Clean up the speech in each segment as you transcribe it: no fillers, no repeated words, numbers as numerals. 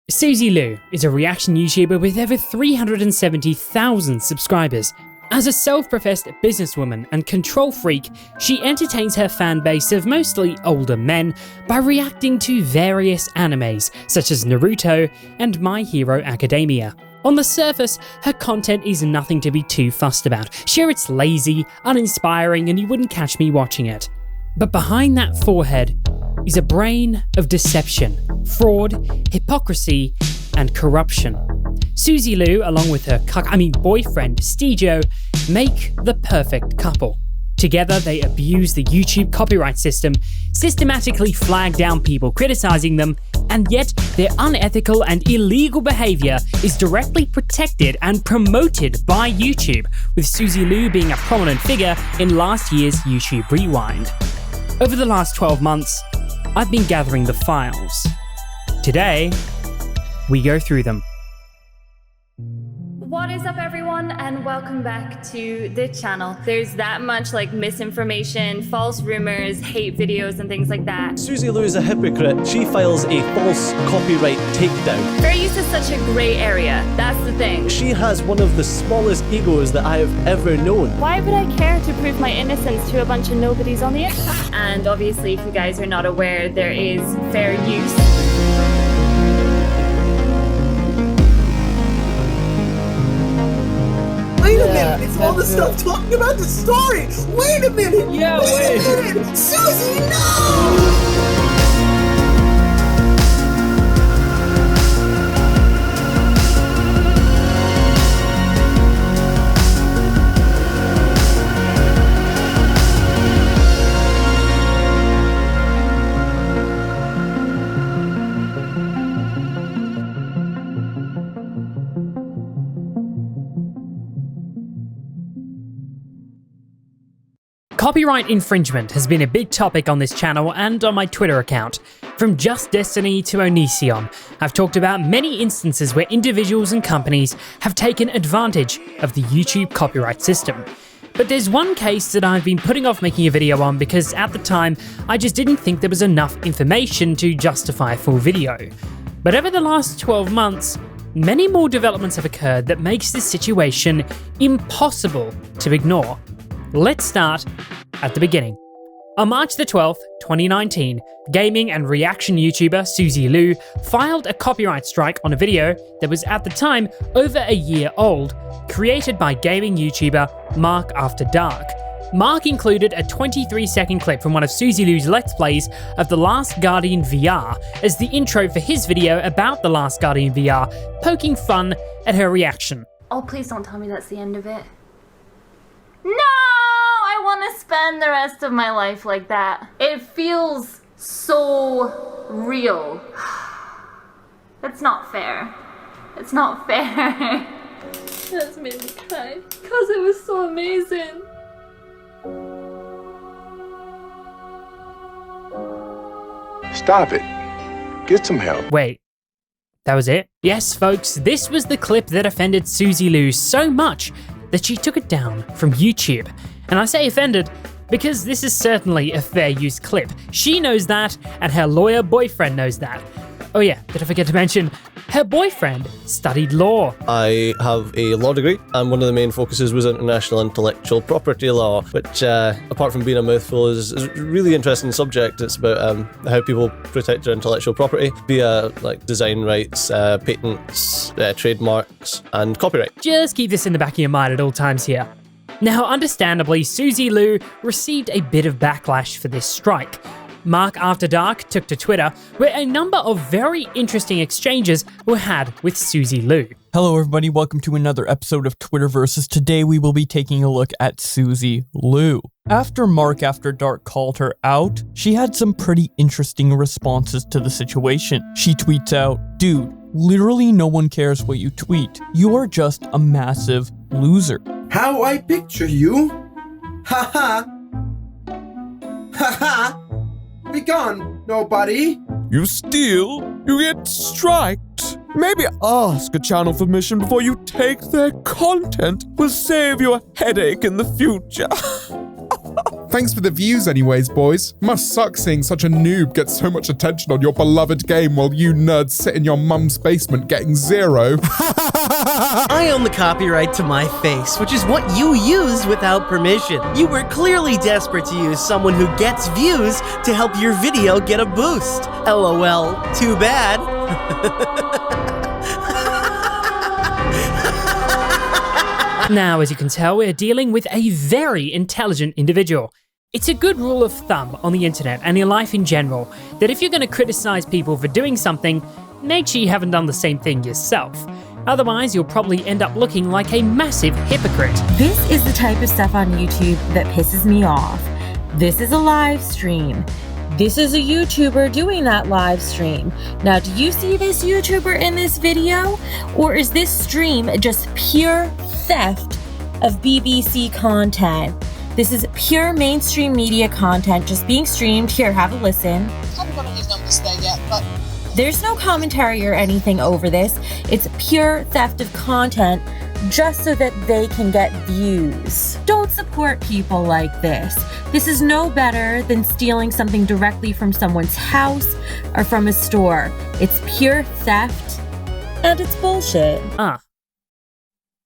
Suzy Lu is a reaction YouTuber with over 370,000 subscribers. As a self-professed businesswoman and control freak, she entertains her fan base of mostly older men by reacting to various animes such as Naruto and My Hero Academia. On the surface, her content is nothing to be too fussed about. Sure, it's lazy, uninspiring, and you wouldn't catch me watching it. But behind that forehead is a brain of deception, fraud, hypocrisy, and corruption. Suzy Lu, along with her boyfriend, Stejo, make the perfect couple. Together, they abuse the YouTube copyright system, systematically flag down people criticizing them, and yet their unethical and illegal behavior is directly protected and promoted by YouTube, with Suzy Lu being a prominent figure in last year's YouTube Rewind. Over the last 12 months, I've been gathering the files. Today, we go through them. What is up, everyone, and welcome back to the channel. There's that much misinformation, false rumors, hate videos, and things like that. Suzy Lu is a hypocrite. She files a false copyright takedown. Fair use is such a grey area, that's the thing. She has one of the smallest egos that I have ever known. Why would I care to prove my innocence to a bunch of nobodies on the internet? And obviously, if you guys are not aware, there is fair use. Wait a minute, it's all the stuff talking about the story! Wait a minute! Yeah, wait a minute! Suzy, no! Copyright infringement has been a big topic on this channel and on my Twitter account. From Just Destiny to Onision, I've talked about many instances where individuals and companies have taken advantage of the YouTube copyright system. But there's one case that I've been putting off making a video on because at the time, I just didn't think there was enough information to justify a full video. But over the last 12 months, many more developments have occurred that makes this situation impossible to ignore. Let's start at the beginning. On March the 12th, 2019, gaming and reaction YouTuber Suzy Lu filed a copyright strike on a video that was at the time over a year old, created by gaming YouTuber Mark After Dark. Mark included a 23-second clip from one of Suzy Lu's Let's Plays of The Last Guardian VR as the intro for his video about The Last Guardian VR, poking fun at her reaction. Oh, please don't tell me that's the end of it. No! I want to spend the rest of my life like that. It feels so real. That's not fair. It's not fair. That's made me cry because it was so amazing. Stop it. Get some help. Wait, that was it? Yes, folks, this was the clip that offended Suzy Lu so much that she took it down from YouTube. And I say offended because this is certainly a fair use clip. She knows that, and her lawyer boyfriend knows that. Oh yeah, did I forget to mention, her boyfriend studied law. I have a law degree, and one of the main focuses was international intellectual property law, which, apart from being a mouthful, is a really interesting subject. It's about how people protect their intellectual property via design rights, patents, trademarks, and copyright. Just keep this in the back of your mind at all times here. Now, understandably, Suzy Lu received a bit of backlash for this strike. Mark After Dark took to Twitter, where a number of very interesting exchanges were had with Suzy Lu. Hello everybody, welcome to another episode of Twitterversus. Today we will be taking a look at Suzy Lu. After Mark After Dark called her out, she had some pretty interesting responses to the situation. She tweets out, "Dude, literally no one cares what you tweet. You are just a massive loser." How I picture you? Haha! Haha! Be gone, nobody! You steal, you get striked. Maybe ask a channel permission before you take their content will save you a headache in the future. Thanks for the views anyways, boys. Must suck seeing such a noob get so much attention on your beloved game while you nerds sit in your mum's basement getting 0. I own the copyright to my face, which is what you used without permission. You were clearly desperate to use someone who gets views to help your video get a boost. LOL, too bad. Now, as you can tell, we're dealing with a very intelligent individual. It's a good rule of thumb on the internet and in life in general that if you're going to criticize people for doing something, make sure you haven't done the same thing yourself. Otherwise, you'll probably end up looking like a massive hypocrite. This is the type of stuff on YouTube that pisses me off. This is a live stream. This is a YouTuber doing that live stream. Now, do you see this YouTuber in this video? Or is this stream just pure theft of BBC content? This is pure mainstream media content just being streamed. Here, have a listen. There's no commentary or anything over this. It's pure theft of content just so that they can get views. Don't support people like this. This is no better than stealing something directly from someone's house or from a store. It's pure theft and it's bullshit.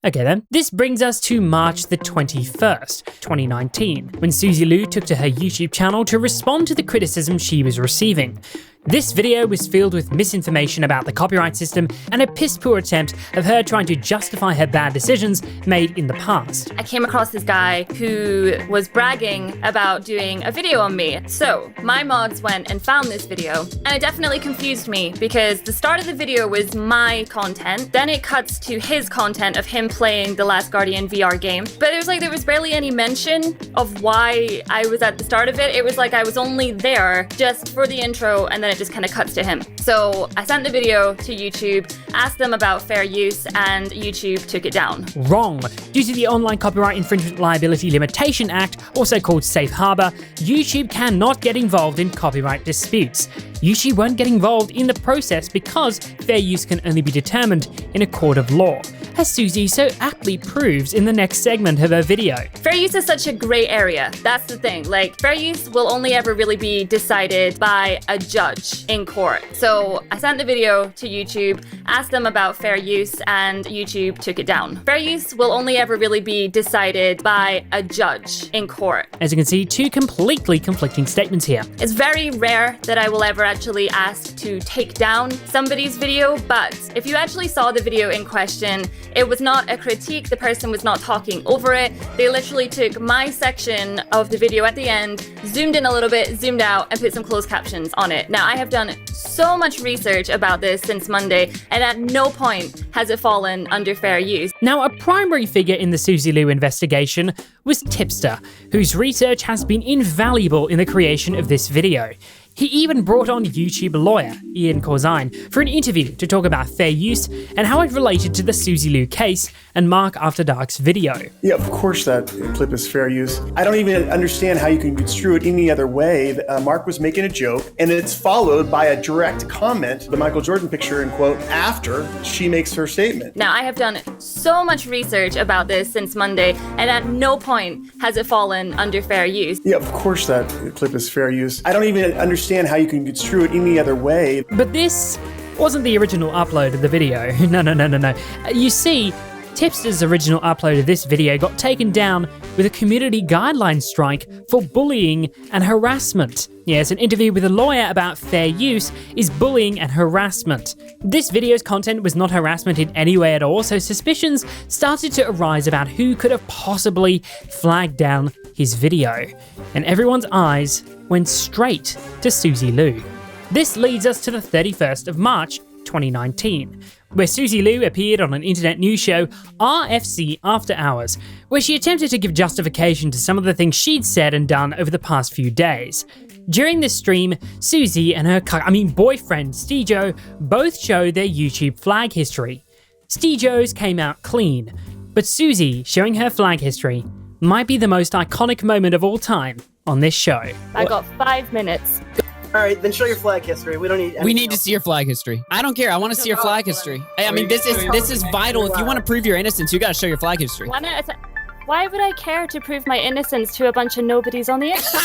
Okay then, this brings us to March the 21st, 2019, when Suzy Lu took to her YouTube channel to respond to the criticism she was receiving. This video was filled with misinformation about the copyright system and a piss-poor attempt of her trying to justify her bad decisions made in the past. I came across this guy who was bragging about doing a video on me. So my mods went and found this video, and it definitely confused me because the start of the video was my content, then it cuts to his content of him playing the Last Guardian VR game. But it was like there was barely any mention of why I was at the start of it. It was like I was only there just for the intro, and then it just kind of cuts to him. So I sent the video to YouTube, asked them about fair use, and YouTube took it down. Wrong. Due to the Online Copyright Infringement Liability Limitation Act, also called Safe Harbor, YouTube cannot get involved in copyright disputes. YouTube won't get involved in the process because fair use can only be determined in a court of law, as Suzy so aptly proves in the next segment of her video. Fair use is such a gray area. That's the thing. Like, fair use will only ever really be decided by a judge in court. So I sent the video to YouTube, asked them about fair use, and YouTube took it down. Fair use will only ever really be decided by a judge in court. As you can see, two completely conflicting statements here. It's very rare that I will ever actually ask to take down somebody's video, but if you actually saw the video in question, it was not a critique, the person was not talking over it. They literally took my section of the video at the end, zoomed in a little bit, zoomed out, and put some closed captions on it. Now, I have done so much research about this since Monday, and at no point has it fallen under fair use. Now, a primary figure in the Suzy Lu investigation was Tipster, whose research has been invaluable in the creation of this video. He even brought on YouTube lawyer Ian Corzine for an interview to talk about fair use and how it related to the Suzy Lu case and Mark After Dark's video. Yeah, of course that clip is fair use. I don't even understand how you can construe it any other way. Mark was making a joke, and it's followed by a direct comment, the Michael Jordan picture, in quote, after she makes her statement. Now, I have done so much research about this since Monday, and at no point has it fallen under fair use. Yeah, of course that clip is fair use. I don't even understand how you can construe it any other way. But this wasn't the original upload of the video. No. You see, Tipster's original upload of this video got taken down with a community guideline strike for bullying and harassment. Yes, an interview with a lawyer about fair use is bullying and harassment. This video's content was not harassment in any way at all, so suspicions started to arise about who could have possibly flagged down his video. And everyone's eyes went straight to Suzy Lu. This leads us to the 31st of March, 2019, where Suzy Lu appeared on an internet news show, RFC After Hours, where she attempted to give justification to some of the things she'd said and done over the past few days. During this stream, Suzy and her boyfriend, Stejo, both show their YouTube flag history. Stejo's came out clean, but Suzy showing her flag history might be the most iconic moment of all time on this show. I got 5 minutes. All right, then show your flag history. We don't need. We need to see your flag history. I don't care. I want to see your flag history. I mean, this is vital. If you want to prove your innocence, you got to show your flag history. One at a time. Why would I care to prove my innocence to a bunch of nobodies on the internet?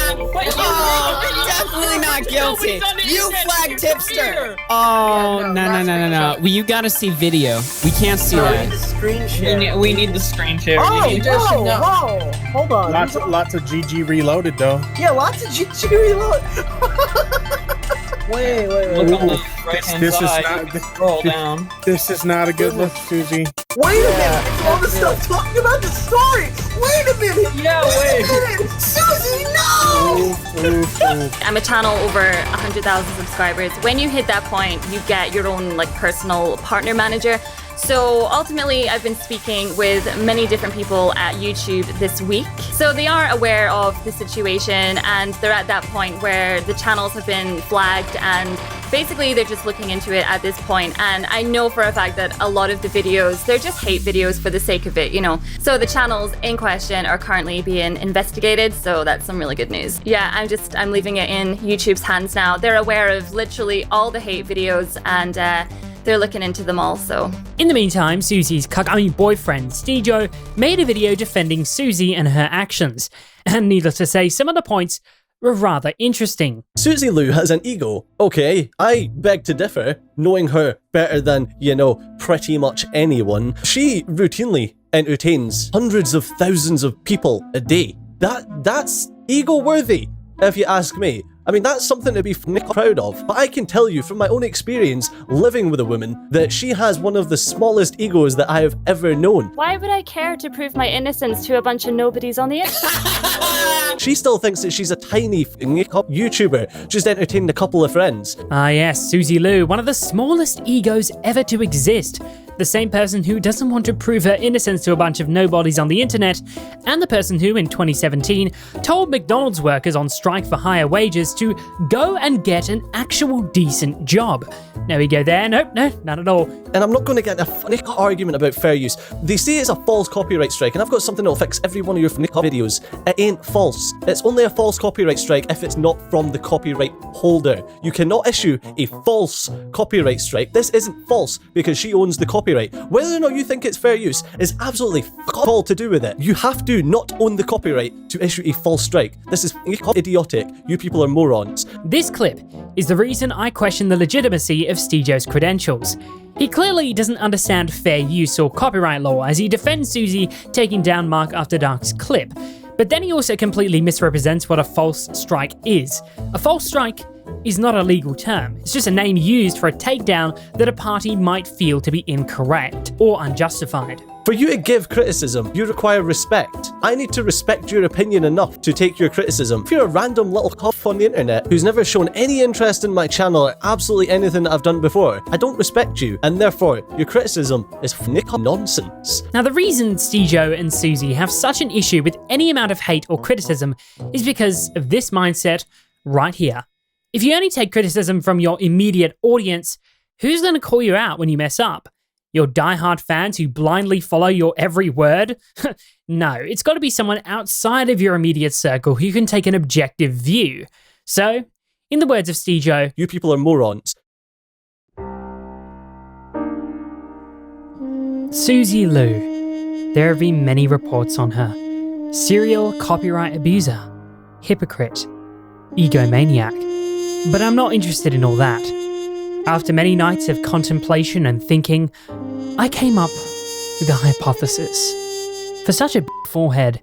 Oh, definitely not guilty. You flag tipster. Oh, no. Well, you gotta see video. We can't see that. Screen share. We need the screen share. Whoa, hold on. Lots of GG Reloaded though. Yeah, lots of GG Reloaded. Wait. Look on the right-hand side. Scroll down. This is not a good look, Suzy. Wait a minute! It's all the stuff talking about the story! Wait a minute! Yeah, wait. A minute! Suzy, no! I'm a channel over 100,000 subscribers. When you hit that point, you get your own like personal partner manager. So ultimately, I've been speaking with many different people at YouTube this week. So they are aware of the situation, and they're at that point where the channels have been flagged, and basically they're just looking into it at this point. And I know for a fact that a lot of the videos, they're just hate videos for the sake of it, you know. So the channels in question are currently being investigated, so that's some really good news. Yeah, I'm leaving it in YouTube's hands now. They're aware of literally all the hate videos, and they're looking into them all, so. In the meantime, Suzy's boyfriend, Stejo, made a video defending Suzy and her actions. And needless to say, some of the points were rather interesting. Suzy Lou has an ego. Okay, I beg to differ, knowing her better than, pretty much anyone. She routinely entertains hundreds of thousands of people a day. That's ego-worthy, if you ask me. I mean, that's something to be proud of. But I can tell you from my own experience living with a woman that she has one of the smallest egos that I have ever known. Why would I care to prove my innocence to a bunch of nobodies on the internet? She still thinks that she's a tiny YouTuber, just entertaining a couple of friends. Ah yes, Suzy Lou, one of the smallest egos ever to exist. The same person who doesn't want to prove her innocence to a bunch of nobodies on the internet, and the person who, in 2017, told McDonald's workers on strike for higher wages to go and get an actual decent job. No ego there, nope, no, not at all. And I'm not going to get a funny argument about fair use. They say it's a false copyright strike, and I've got something that'll fix every one of your videos. It ain't false. It's only a false copyright strike if it's not from the copyright holder. You cannot issue a false copyright strike. This isn't false because she owns the copyright. Whether or not you think it's fair use is absolutely all to do with it. You have to not own the copyright to issue a false strike. This is idiotic. You people are morons. This clip is the reason I question the legitimacy of Stejo's credentials. He clearly doesn't understand fair use or copyright law as he defends Suzy taking down Mark After Dark's clip. But then he also completely misrepresents what a false strike is. A false strike is not a legal term. It's just a name used for a takedown that a party might feel to be incorrect or unjustified. For you to give criticism, you require respect. I need to respect your opinion enough to take your criticism. If you're a random little cough on the internet who's never shown any interest in my channel or absolutely anything that I've done before, I don't respect you, and therefore your criticism is nonsense. Now the reason Stejo and Suzy have such an issue with any amount of hate or criticism is because of this mindset right here. If you only take criticism from your immediate audience, who's going to call you out when you mess up? Your diehard fans who blindly follow your every word? No, it's got to be someone outside of your immediate circle who can take an objective view. So, in the words of Stejo, you people are morons. Suzy Lou. There have been many reports on her. Serial copyright abuser, hypocrite, egomaniac. But I'm not interested in all that. After many nights of contemplation and thinking, I came up with a hypothesis. For such a forehead,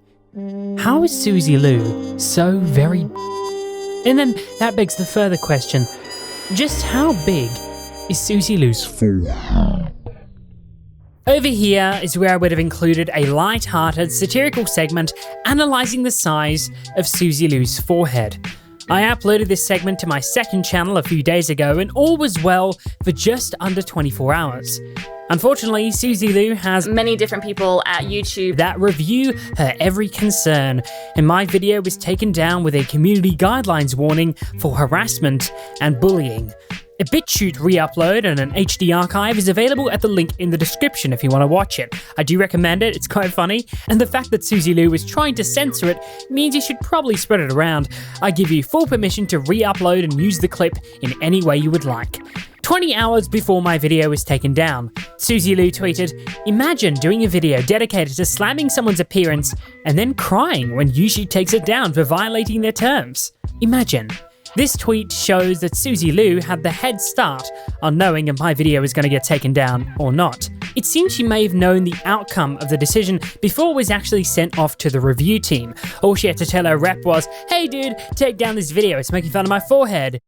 how is Suzy Lou so very And then that begs the further question, just how big is Suzy Lou's forehead? Over here is where I would have included a light-hearted, satirical segment analysing the size of Suzy Lou's forehead. I uploaded this segment to my second channel a few days ago and all was well for just under 24 hours. Unfortunately, Suzy Lou has many different people at YouTube that review her every concern, and my video was taken down with a community guidelines warning for harassment and bullying. A BitChute re-upload and an HD archive is available at the link in the description if you want to watch it. I do recommend it, it's quite funny, and the fact that Suzy Lou is trying to censor it means you should probably spread it around. I give you full permission to re-upload and use the clip in any way you would like. 20 hours before my video was taken down, Suzy Lu tweeted, "Imagine doing a video dedicated to slamming someone's appearance and then crying when YouTube takes it down for violating their terms. Imagine." This tweet shows that Suzy Lu had the head start on knowing if my video was going to get taken down or not. It seems she may have known the outcome of the decision before it was actually sent off to the review team. All she had to tell her rep was, "Hey dude, take down this video, it's making fun of my forehead."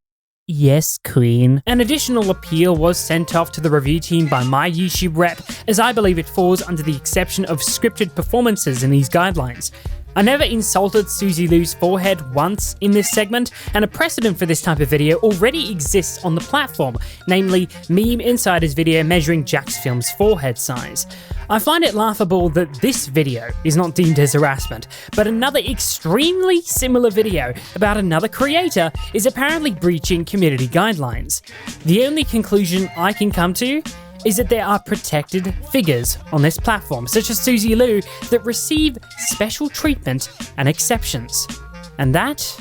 Yes, queen. An additional appeal was sent off to the review team by my YouTube rep, as I believe it falls under the exception of scripted performances in these guidelines. I never insulted Suzy Lu's forehead once in this segment, and a precedent for this type of video already exists on the platform, namely Meme Insider's video measuring Jack's Film's forehead size. I find it laughable that this video is not deemed as harassment, but another extremely similar video about another creator is apparently breaching community guidelines. The only conclusion I can come to is that there are protected figures on this platform, such as Suzy Lu, that receive special treatment and exceptions. And that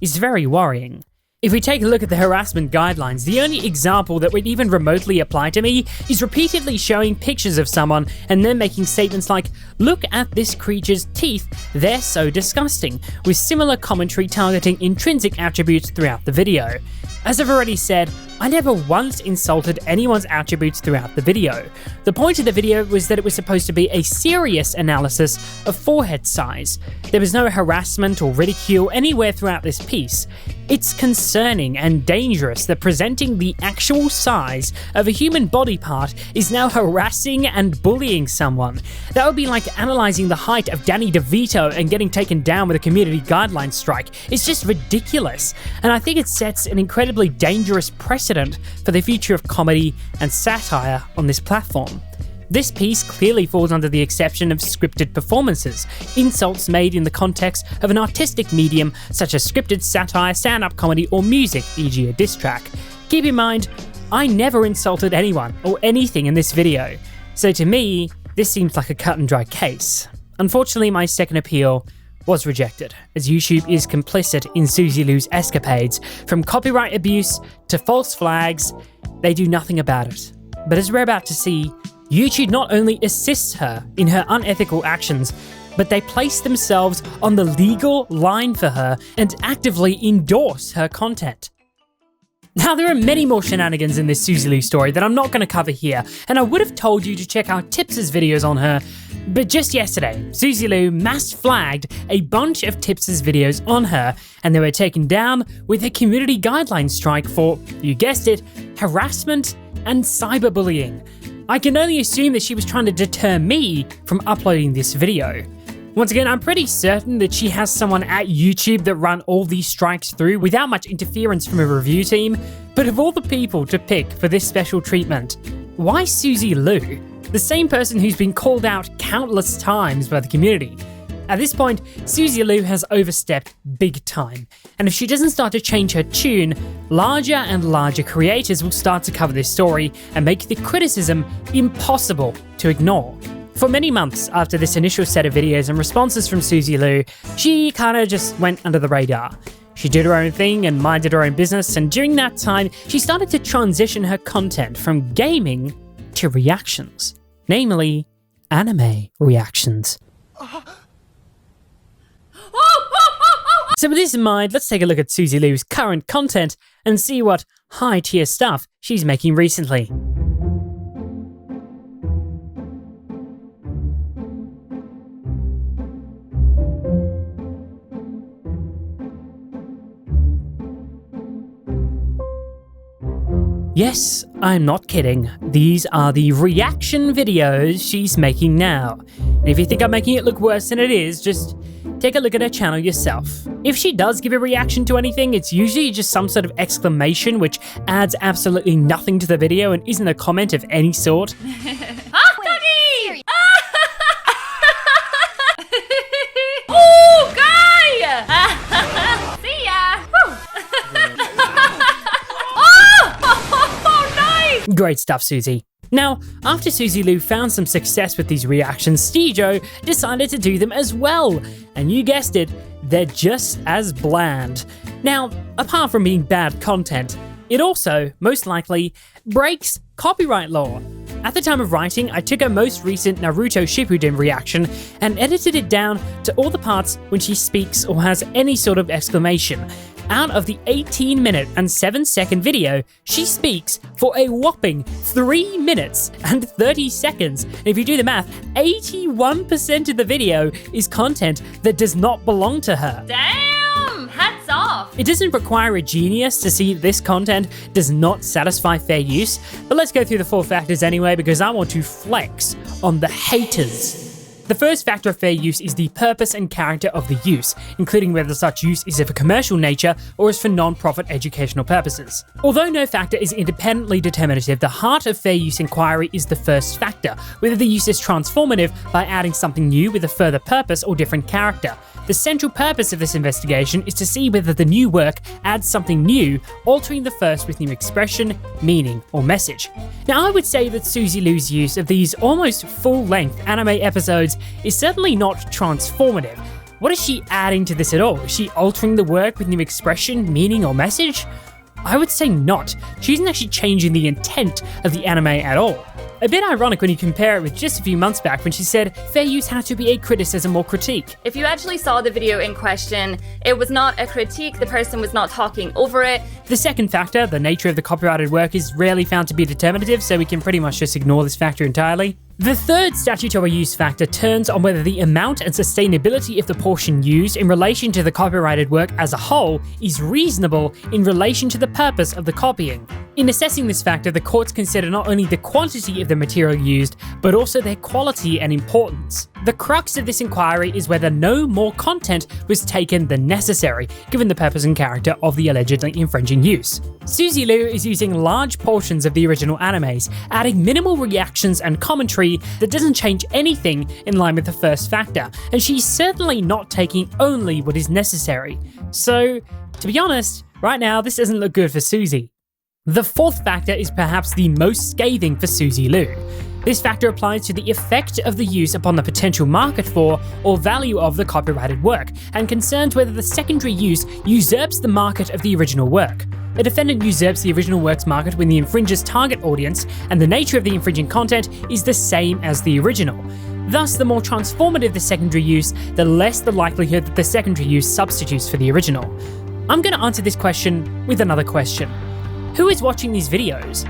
is very worrying. If we take a look at the harassment guidelines, the only example that would even remotely apply to me is repeatedly showing pictures of someone and then making statements like, "Look at this creature's teeth, they're so disgusting," with similar commentary targeting intrinsic attributes throughout the video. As I've already said, I never once insulted anyone's attributes throughout the video. The point of the video was that it was supposed to be a serious analysis of forehead size. There was no harassment or ridicule anywhere throughout this piece. It's concerning and dangerous that presenting the actual size of a human body part is now harassing and bullying someone. That would be like analysing the height of Danny DeVito and getting taken down with a community guideline strike. It's just ridiculous, and I think it sets an incredibly dangerous precedent for the future of comedy and satire on this platform. This piece clearly falls under the exception of scripted performances, insults made in the context of an artistic medium such as scripted satire, stand-up comedy, or music, e.g. a diss track. Keep in mind, I never insulted anyone or anything in this video, so to me, this seems like a cut and dry case. Unfortunately, my second appeal was rejected, as YouTube is complicit in Suzy Lu's escapades. From copyright abuse to false flags, they do nothing about it. But as we're about to see, YouTube not only assists her in her unethical actions, but they place themselves on the legal line for her and actively endorse her content. Now, there are many more shenanigans in this Suzy Lu story that I'm not going to cover here, and I would have told you to check out Tips' videos on her, but just yesterday, Suzy Lu mass flagged a bunch of Tips' videos on her, and they were taken down with a community guideline strike for, you guessed it, harassment and cyberbullying. I can only assume that she was trying to deter me from uploading this video. Once again, I'm pretty certain that she has someone at YouTube that run all these strikes through without much interference from a review team, but of all the people to pick for this special treatment, why Suzy Lu? The same person who's been called out countless times by the community. At this point, Suzy Lu has overstepped big time, and if she doesn't start to change her tune, larger and larger creators will start to cover this story and make the criticism impossible to ignore. For many months after this initial set of videos and responses from Suzy Lu, she kinda just went under the radar. She did her own thing and minded her own business, and during that time, she started to transition her content from gaming to reactions, namely anime reactions. So with this in mind, let's take a look at Suzy Lu's current content and see what high-tier stuff she's making recently. Yes, I'm not kidding. These are the reaction videos she's making now. And if you think I'm making it look worse than it is, just take a look at her channel yourself. If she does give a reaction to anything, it's usually just some sort of exclamation which adds absolutely nothing to the video and isn't a comment of any sort. Cookie! Oh, guy! See ya! Oh, nice! Great stuff, Suzy. Now, after Suzy Lu found some success with these reactions, Steejo decided to do them as well. And you guessed it, they're just as bland. Now, apart from being bad content, It also, most likely, breaks copyright law. At the time of writing, I took her most recent Naruto Shippuden reaction and edited it down to all the parts when she speaks or has any sort of exclamation. Out of the 18-minute and 7-second video, she speaks for a whopping 3 minutes and 30 seconds. And if you do the math, 81% of the video is content that does not belong to her. Damn! Hats off! It doesn't require a genius to see this content does not satisfy fair use, but let's go through the 4 factors anyway because I want to flex on the haters. The first factor of fair use is the purpose and character of the use, including whether such use is of a commercial nature or is for non-profit educational purposes. Although no factor is independently determinative, the heart of fair use inquiry is the first factor, whether the use is transformative by adding something new with a further purpose or different character. The central purpose of this investigation is to see whether the new work adds something new, altering the first with new expression, meaning, or message. Now, I would say that Suzy Lu's use of these almost full-length anime episodes is certainly not transformative. What is she adding to this at all? Is she altering the work with new expression, meaning, or message? I would say not. She isn't actually changing the intent of the anime at all. A bit ironic when you compare it with just a few months back when she said fair use had to be a criticism or critique. If you actually saw the video in question, it was not a critique, the person was not talking over it. The second factor, the nature of the copyrighted work, is rarely found to be determinative, so we can pretty much just ignore this factor entirely. The third statutory use factor turns on whether the amount and sustainability of the portion used in relation to the copyrighted work as a whole is reasonable in relation to the purpose of the copying. In assessing this factor, the courts consider not only the quantity of the material used, but also their quality and importance. The crux of this inquiry is whether no more content was taken than necessary, given the purpose and character of the allegedly infringing use. Suzy Lu is using large portions of the original animes, adding minimal reactions and commentary that doesn't change anything in line with the first factor, and she's certainly not taking only what is necessary. So, to be honest, right now this doesn't look good for Suzy. The fourth factor is perhaps the most scathing for Suzy Lu. This factor applies to the effect of the use upon the potential market for or value of the copyrighted work, and concerns whether the secondary use usurps the market of the original work. A defendant usurps the original work's market when the infringer's target audience and the nature of the infringing content is the same as the original. Thus, the more transformative the secondary use, the less the likelihood that the secondary use substitutes for the original. I'm going to answer this question with another question. Who is watching these videos?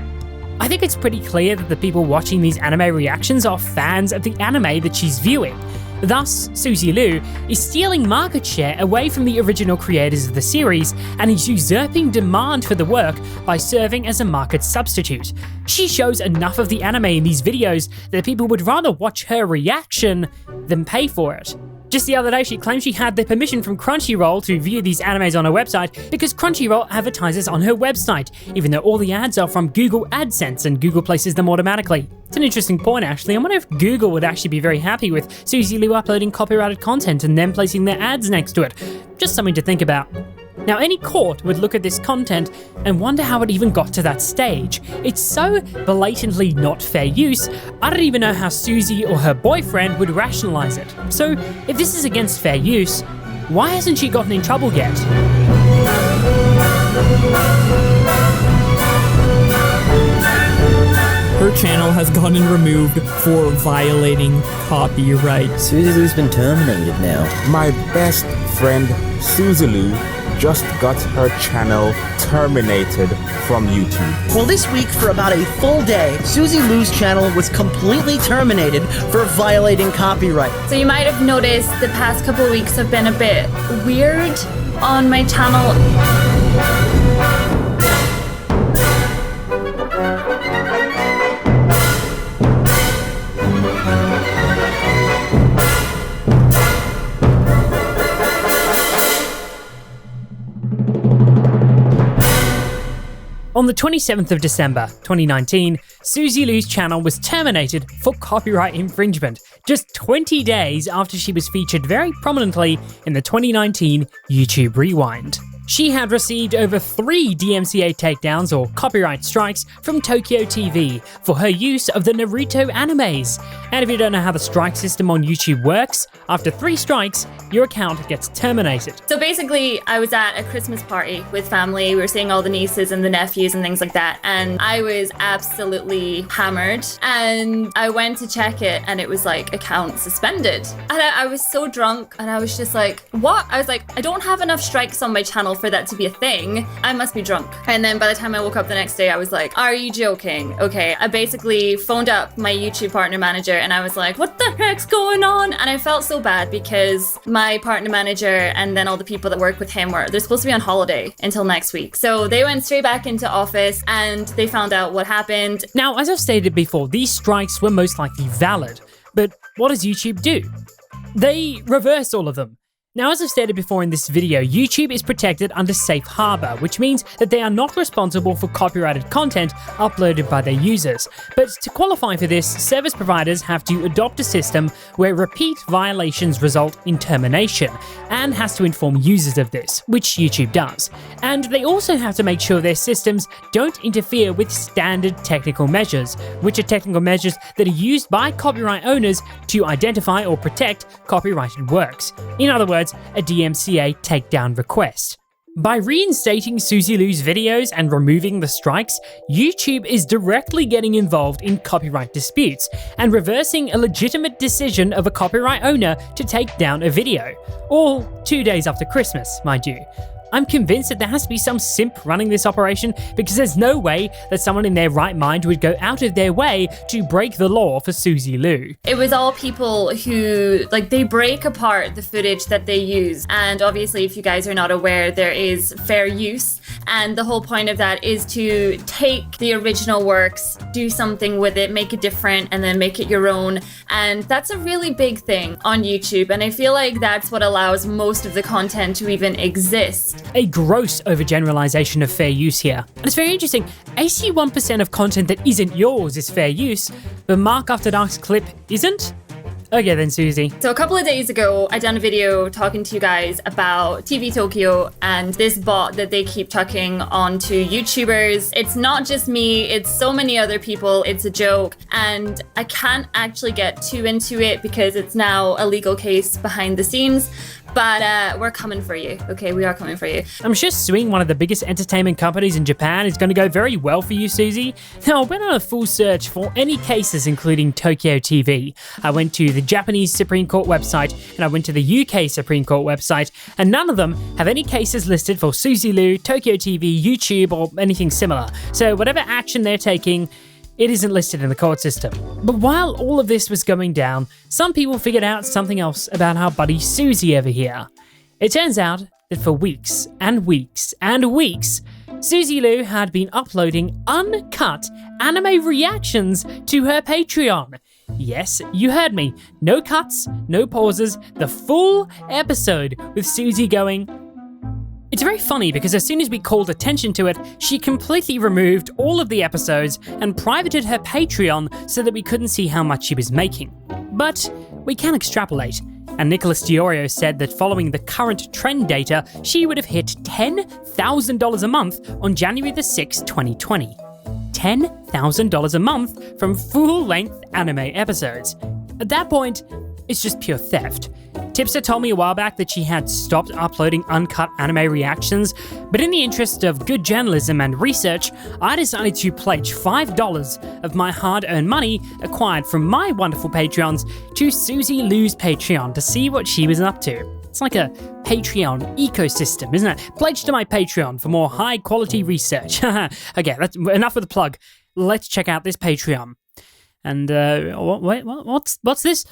I think it's pretty clear that the people watching these anime reactions are fans of the anime that she's viewing. Thus, Suzy Lu is stealing market share away from the original creators of the series and is usurping demand for the work by serving as a market substitute. She shows enough of the anime in these videos that people would rather watch her reaction than pay for it. Just the other day, she claimed she had the permission from Crunchyroll to view these animes on her website because Crunchyroll advertises on her website, even though all the ads are from Google AdSense and Google places them automatically. It's an interesting point, actually. I wonder if Google would actually be very happy with Suzy Lu uploading copyrighted content and then placing their ads next to it. Just something to think about. Now, any court would look at this content and wonder how it even got to that stage. It's so blatantly not fair use, I don't even know how Suzy or her boyfriend would rationalize it. So, if this is against fair use, why hasn't she gotten in trouble yet? Her channel has gotten removed for violating copyright. Suzy Lu's been terminated now. My best friend Suzy Lu just got her channel terminated from YouTube. Well, this week, for about a full day, Suzy Lu's channel was completely terminated for violating copyright. So you might have noticed the past couple of weeks have been a bit weird on my channel. On the 27th of December 2019, Suzy Lu's channel was terminated for copyright infringement, just 20 days after she was featured very prominently in the 2019 YouTube Rewind. She had received over 3 DMCA takedowns or copyright strikes from Tokyo TV for her use of the Naruto animes. And if you don't know how the strike system on YouTube works, after 3 strikes, your account gets terminated. So basically, I was at a Christmas party with family. We were seeing all the nieces and the nephews and things like that. And I was absolutely hammered. And I went to check it and it was like, account suspended. And I was so drunk and I was just like, what? I was like, I don't have enough strikes on my channel for that to be a thing. I must be drunk. And then by the time I woke up the next day, I was like, are you joking? Okay. I basically phoned up my YouTube partner manager and I was like, what the heck's going on? And I felt so bad because my partner manager and then all the people that work with him they're supposed to be on holiday until next week. So they went straight back into office and they found out what happened. Now, as I've stated before, these strikes were most likely valid. But what does YouTube do? They reverse all of them. Now, as I've stated before in this video, YouTube is protected under Safe Harbor, which means that they are not responsible for copyrighted content uploaded by their users. But to qualify for this, service providers have to adopt a system where repeat violations result in termination, and has to inform users of this, which YouTube does. And they also have to make sure their systems don't interfere with standard technical measures, which are technical measures that are used by copyright owners to identify or protect copyrighted works. In other words, a DMCA takedown request. By reinstating Suzy Lu's videos and removing the strikes, YouTube is directly getting involved in copyright disputes and reversing a legitimate decision of a copyright owner to take down a video. All 2 days after Christmas, mind you. I'm convinced that there has to be some simp running this operation because there's no way that someone in their right mind would go out of their way to break the law for Suzy Lu. It was all people who, they break apart the footage that they use. And obviously, if you guys are not aware, there is fair use. And the whole point of that is to take the original works, do something with it, make it different, and then make it your own. And that's a really big thing on YouTube. And I feel like that's what allows most of the content to even exist. A gross overgeneralization of fair use here. And it's very interesting, 81% of content that isn't yours is fair use, but Mark After Dark's clip isn't? Okay then, Suzy. So a couple of days ago, I done a video talking to you guys about TV Tokyo and this bot that they keep chucking onto YouTubers. It's not just me, it's so many other people, it's a joke. And I can't actually get too into it because it's now a legal case behind the scenes. But we're coming for you. Okay, we are coming for you. I'm sure suing one of the biggest entertainment companies in Japan is going to go very well for you, Suzy. Now, I went on a full search for any cases including Tokyo TV. I went to the Japanese Supreme Court website and I went to the UK Supreme Court website, and none of them have any cases listed for Suzy Lu, Tokyo TV, YouTube, or anything similar. So whatever action they're taking, it isn't listed in the court system. But while all of this was going down, some people figured out something else about our buddy Suzy over here. It turns out that for weeks and weeks and weeks, Suzy Lu had been uploading uncut anime reactions to her Patreon. Yes, you heard me. No cuts, no pauses, the full episode with Suzy going. It's very funny because as soon as we called attention to it, she completely removed all of the episodes and privated her Patreon so that we couldn't see how much she was making. But we can extrapolate, and Nicholas Diorio said that following the current trend data, she would have hit $10,000 a month on January the 6th, 2020. $10,000 a month from full-length anime episodes. At that point, it's just pure theft. Tipster told me a while back that she had stopped uploading uncut anime reactions, but in the interest of good journalism and research, I decided to pledge $5 of my hard-earned money acquired from my wonderful Patreons to Suzy Lu's Patreon to see what she was up to. It's like a Patreon ecosystem, isn't it? Pledge to my Patreon for more high-quality research. Okay, that's enough of the plug. Let's check out this Patreon. And, what's this?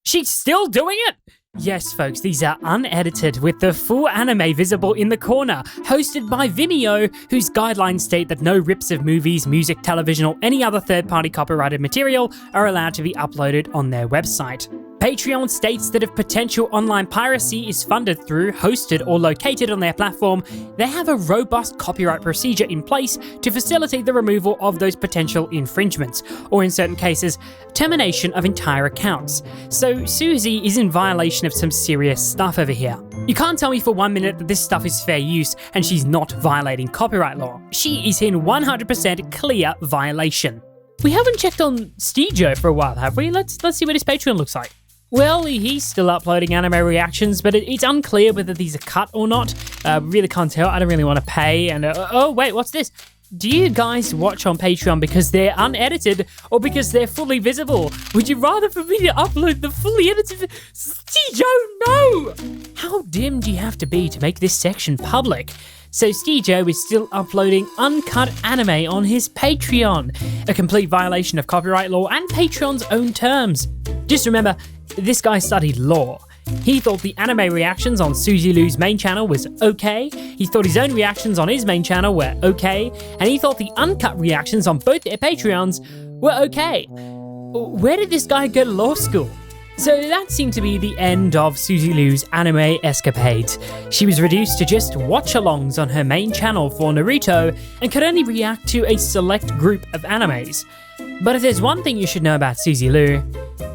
She's still doing it? Yes, folks, these are unedited with the full anime visible in the corner, hosted by Vimeo, whose guidelines state that no rips of movies, music, television, or any other third-party copyrighted material are allowed to be uploaded on their website. Patreon states that if potential online piracy is funded through, hosted, or located on their platform, they have a robust copyright procedure in place to facilitate the removal of those potential infringements, or in certain cases, termination of entire accounts. So Suzy is in violation of some serious stuff over here. You can't tell me for 1 minute that this stuff is fair use and she's not violating copyright law. She is in 100% clear violation. We haven't checked on Steejo for a while, have we? Let's see what his Patreon looks like. Well, he's still uploading anime reactions, but it's unclear whether these are cut or not. Really can't tell. I don't really want to pay. And oh wait, what's this? Do you guys watch on Patreon because they're unedited or because they're fully visible? Would you rather for me to upload the fully edited? Steejo, no! How dim do you have to be to make this section public? So Steejo is still uploading uncut anime on his Patreon, a complete violation of copyright law and Patreon's own terms. Just remember, this guy studied law. He thought the anime reactions on Suzy Lu's main channel was okay, he thought his own reactions on his main channel were okay, and he thought the uncut reactions on both their Patreons were okay. Where did this guy go to law school? So that seemed to be the end of Suzy Lu's anime escapades. She was reduced to just watch-alongs on her main channel for Naruto and could only react to a select group of animes. But if there's one thing you should know about Suzy Lu,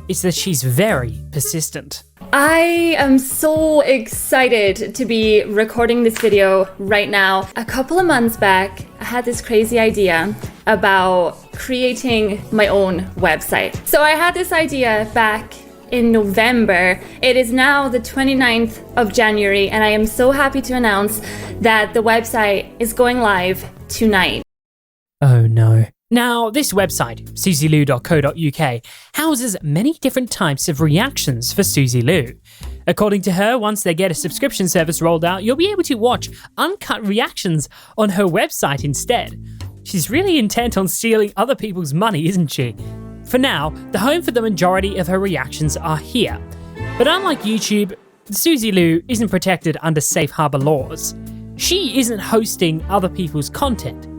it's that she's very persistent. I am so excited to be recording this video right now. A couple of months back, I had this crazy idea about creating my own website. So I had this idea back in November. It is now the 29th of January, and I am so happy to announce that the website is going live tonight. Oh no. Now, this website, suzylu.co.uk, houses many different types of reactions for Suzy Lu. According to her, once they get a subscription service rolled out, you'll be able to watch uncut reactions on her website instead. She's really intent on stealing other people's money, isn't she? For now, the home for the majority of her reactions are here. But unlike YouTube, Suzy Lu isn't protected under safe harbor laws. She isn't hosting other people's content.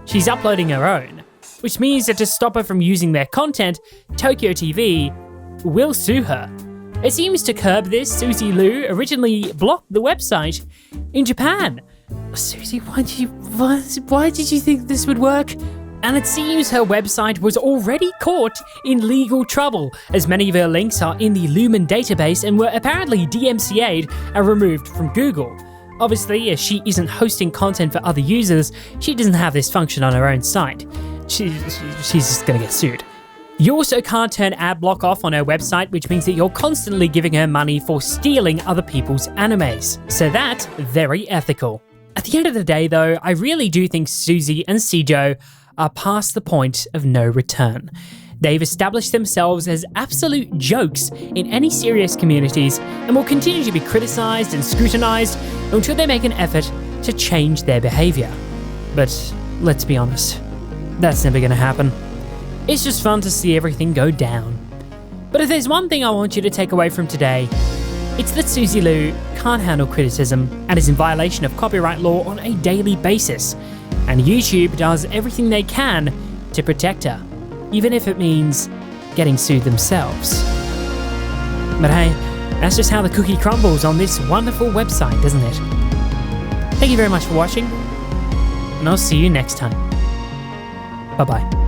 She's uploading her own. Which means that to stop her from using their content, Tokyo TV will sue her. It seems to curb this, Suzy Lu originally blocked the website in Japan. Suzy, why did you think this would work? And it seems her website was already caught in legal trouble, as many of her links are in the Lumen database and were apparently DMCA'd and removed from Google. Obviously, as she isn't hosting content for other users, she doesn't have this function on her own site. She's just gonna get sued. You also can't turn ad block off on her website, which means that you're constantly giving her money for stealing other people's animes. So that's very ethical. At the end of the day though, I really do think Suzy and Steejo are past the point of no return. They've established themselves as absolute jokes in any serious communities and will continue to be criticized and scrutinized until they make an effort to change their behavior. But let's be honest, that's never gonna happen. It's just fun to see everything go down. But if there's one thing I want you to take away from today, it's that Suzy Lu can't handle criticism and is in violation of copyright law on a daily basis. And YouTube does everything they can to protect her, even if it means getting sued themselves. But hey, that's just how the cookie crumbles on this wonderful website, doesn't it? Thank you very much for watching, and I'll see you next time. Bye-bye.